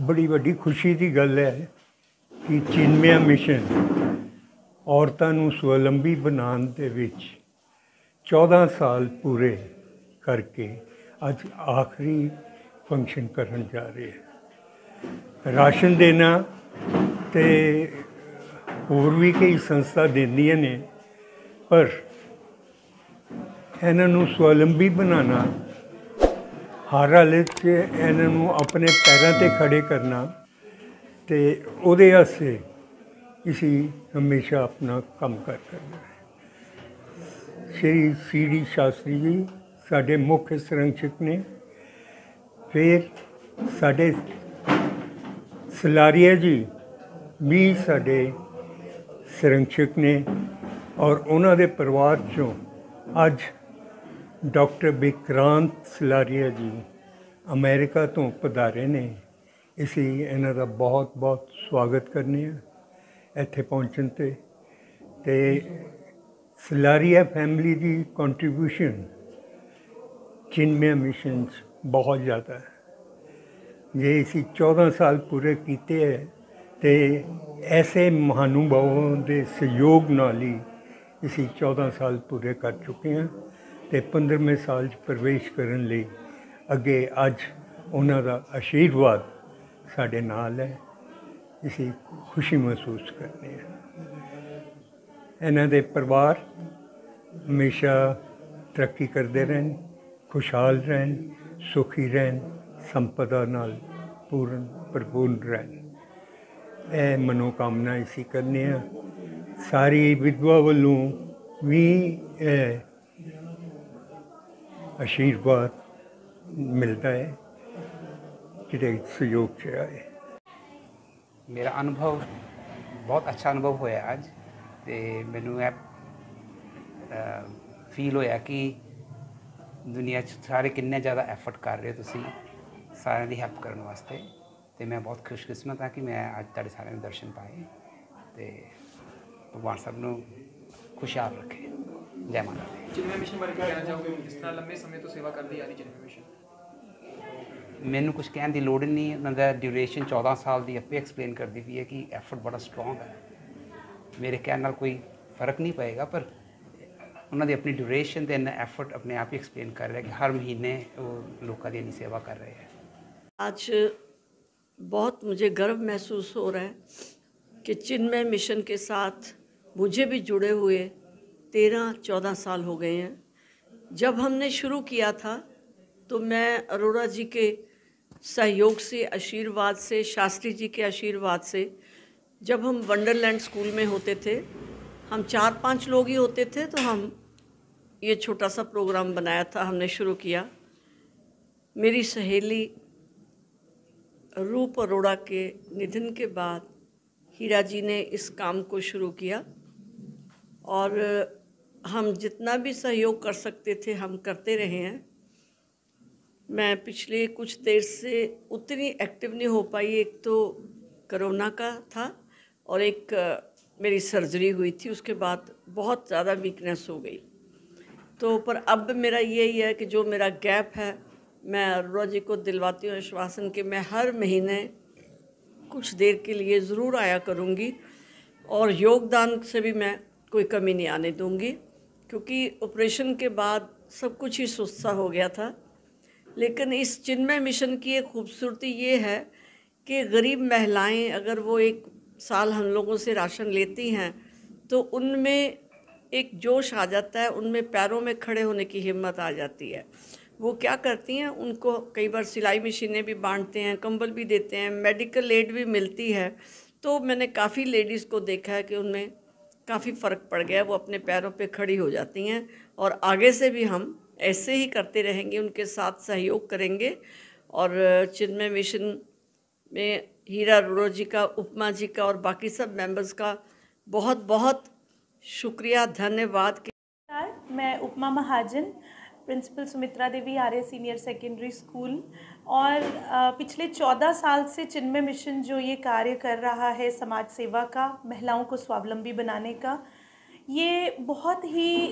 बड़ी वड्डी खुशी की गल है कि चिन्मया मिशन औरतों को स्वावलंबी बनाने दे विच 14 साल पूरे करके अज आखिरी फंक्शन करन जा रहे हैं। राशन देना तो होर भी कई संस्था देंदियां ने, पर इन्हों स्वावलंबी बनाना, हर हालत च इन्हों अपने पैरों पर खड़े करना, तो उहदे वास्ते इसी हमेशा अपना काम कर करना है। श्री सी.डी. शास्त्री जी साढ़े मुख्य संरक्षक ने, फिर साढ़े सलारिया जी भी साढ़े संरक्षक ने, और उन्होंने परिवार चों अज डॉक्टर विक्रांत सलारिया जी अमेरिका तो पधारे ने। इसी इन्हों का बहुत बहुत स्वागत करने इत्थे पहुँचन ते सलारिया फैमिली की कंट्रीब्यूशन चिन्मया मिशन बहुत ज़्यादा है। जे इसी 14 साल पूरे किए है तो ऐसे महानुभावों के सहयोग नाल ही इसी 14 साल पूरे कर चुके हैं, तो 15वें साल प्रवेश करने लई अगे अज उन्हां दा आशीर्वाद साढ़े नाल है। इसी खुशी महसूस करते हैं। इन्हां दे परिवार हमेशा तरक्की करते रहन, खुशहाल रहन, सुखी रहन, संपदा नाल पूर्ण भरपूर्ण रहन, यह मनोकामना इसी करने हैं। सारी विधवा वालों भी आशीर्वाद मिलता है जिहड़े सहयोग च आए। मेरा अनुभव बहुत अच्छा अनुभव होया अज, तो मैनू फील होया कि दुनिया सारे किन्ने ज़्यादा एफर्ट कर रहे हो तुसी सारे की हैल्प करने वास्ते, तो मैं बहुत खुशकिस्मत हाँ कि मैं अज तुहाडे सारे दर्शन पाए। तो भगवान सब नूं खुशहाल रखे। जय माता दी। चिन्मया मिशन बारे क्या कहना चाहोगे? जिस तरह लंबे समय तो सेवा करती आ रही चिन्मया मिशन। मैनू कुछ कहने की लोड़ नहीं, उन्होंने ड्यूरेशन 14 साल की आपे एक्सप्लेन करती पई है कि एफर्ट बड़ा स्ट्रोंग है। मेरे कहने नाल कोई फर्क नहीं पएगा, पर उन्होंने अपनी ड्यूरेशन तो इन्ना एफर्ट अपने आप ही एक्सप्लेन कर रहे हैं कि हर महीने वो लोगों की इन्नी सेवा कर रहे हैं। आज बहुत मुझे गर्व महसूस हो रहा है कि चिन्मय मिशन के साथ मुझे भी जुड़े हुए 13-14 साल हो गए हैं। जब हमने शुरू किया था तो मैं अरोड़ा जी के सहयोग से, आशीर्वाद से, शास्त्री जी के आशीर्वाद से, जब हम वंडरलैंड स्कूल में होते थे, हम 4-5 लोग ही होते थे, तो हम ये छोटा सा प्रोग्राम बनाया था, हमने शुरू किया। मेरी सहेली रूप अरोड़ा के निधन के बाद हीरा जी ने इस काम को शुरू किया, और हम जितना भी सहयोग कर सकते थे हम करते रहे हैं। मैं पिछले कुछ देर से उतनी एक्टिव नहीं हो पाई, एक तो कोरोना का था और एक मेरी सर्जरी हुई थी, उसके बाद बहुत ज़्यादा वीकनेस हो गई। तो पर अब मेरा यही है कि जो मेरा गैप है, मैं अरोड़ा जी को दिलवाती हूँ आश्वासन कि मैं हर महीने कुछ देर के लिए ज़रूर आया करूँगी, और योगदान से भी मैं कोई कमी नहीं आने दूँगी, क्योंकि ऑपरेशन के बाद सब कुछ ही सुस्त हो गया था। लेकिन इस चिन्मय मिशन की एक खूबसूरती ये है कि गरीब महिलाएं अगर वो एक साल हम लोगों से राशन लेती हैं तो उनमें एक जोश आ जाता है, उनमें पैरों में खड़े होने की हिम्मत आ जाती है। वो क्या करती हैं, उनको कई बार सिलाई मशीनें भी बांटते हैं, कंबल भी देते हैं, मेडिकल एड भी मिलती है। तो मैंने काफ़ी लेडीज़ को देखा है कि उनमें काफ़ी फ़र्क पड़ गया, वो अपने पैरों पे खड़ी हो जाती हैं। और आगे से भी हम ऐसे ही करते रहेंगे, उनके साथ सहयोग करेंगे। और चिन्मय मिशन में हीरा अरोड़ा जी का, उपमा जी का और बाकी सब मेंबर्स का बहुत बहुत शुक्रिया, धन्यवाद। मैं उपमा महाजन, प्रिंसिपल सुमित्रा देवी आर्य सीनियर सेकेंडरी स्कूल, और पिछले 14 साल से चिन्मय मिशन जो ये कार्य कर रहा है समाज सेवा का, महिलाओं को स्वावलंबी बनाने का, ये बहुत ही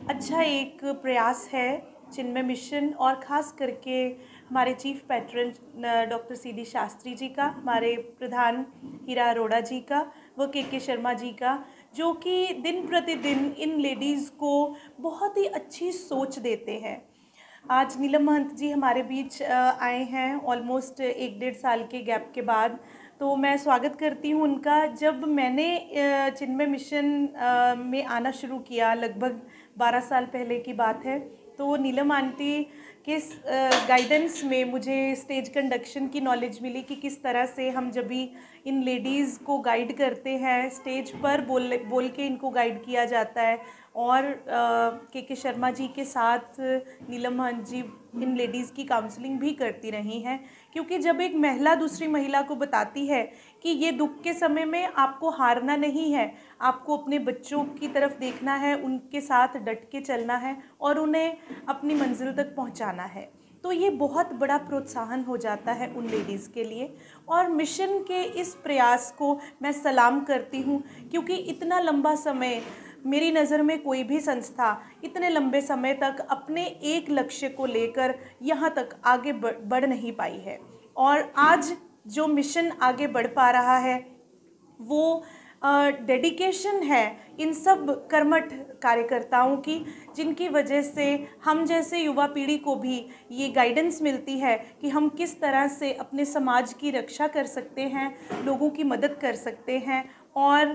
अच्छा एक प्रयास है चिन्मय मिशन। और ख़ास करके हमारे chief patron doctor CD Shastri ji का, हमारे प्रधान हीरा अरोड़ा जी का व के शर्मा जी का, जो कि दिन प्रतिदिन इन लेडीज़ को बहुत ही अच्छी सोच देते हैं। आज नीलम महंत जी हमारे बीच आए हैं ऑलमोस्ट 1-1.5 साल के गैप के बाद, तो मैं स्वागत करती हूँ उनका। जब मैंने चिन्मय मिशन में आना शुरू किया, लगभग 12 साल पहले की बात है, तो नीलम आंटी के गाइडेंस में मुझे स्टेज कंडक्शन की नॉलेज मिली कि किस तरह से हम जब भी इन लेडीज़ को गाइड करते हैं, स्टेज पर बोल के इनको गाइड किया जाता है। और के शर्मा जी के साथ नीलम महंत जी इन लेडीज़ की काउंसलिंग भी करती रही हैं, क्योंकि जब एक महिला दूसरी महिला को बताती है कि ये दुख के समय में आपको हारना नहीं है, आपको अपने बच्चों की तरफ देखना है, उनके साथ डट के चलना है और उन्हें अपनी मंजिल तक पहुंचाना है, तो ये बहुत बड़ा प्रोत्साहन हो जाता है उन लेडीज़ के लिए। और मिशन के इस प्रयास को मैं सलाम करती हूँ, क्योंकि इतना लंबा समय मेरी नज़र में कोई भी संस्था इतने लंबे समय तक अपने एक लक्ष्य को लेकर यहाँ तक आगे बढ़ नहीं पाई है। और आज जो मिशन आगे बढ़ पा रहा है वो डेडिकेशन है इन सब कर्मठ कार्यकर्ताओं की, जिनकी वजह से हम जैसे युवा पीढ़ी को भी ये गाइडेंस मिलती है कि हम किस तरह से अपने समाज की रक्षा कर सकते हैं, लोगों की मदद कर सकते हैं। और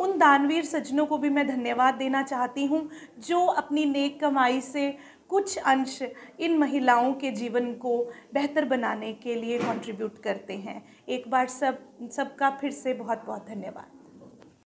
उन दानवीर सज्जनों को भी मैं धन्यवाद देना चाहती हूँ जो अपनी नेक कमाई से कुछ अंश इन महिलाओं के जीवन को बेहतर बनाने के लिए कंट्रीब्यूट करते हैं। एक बार सबका फिर से बहुत बहुत धन्यवाद।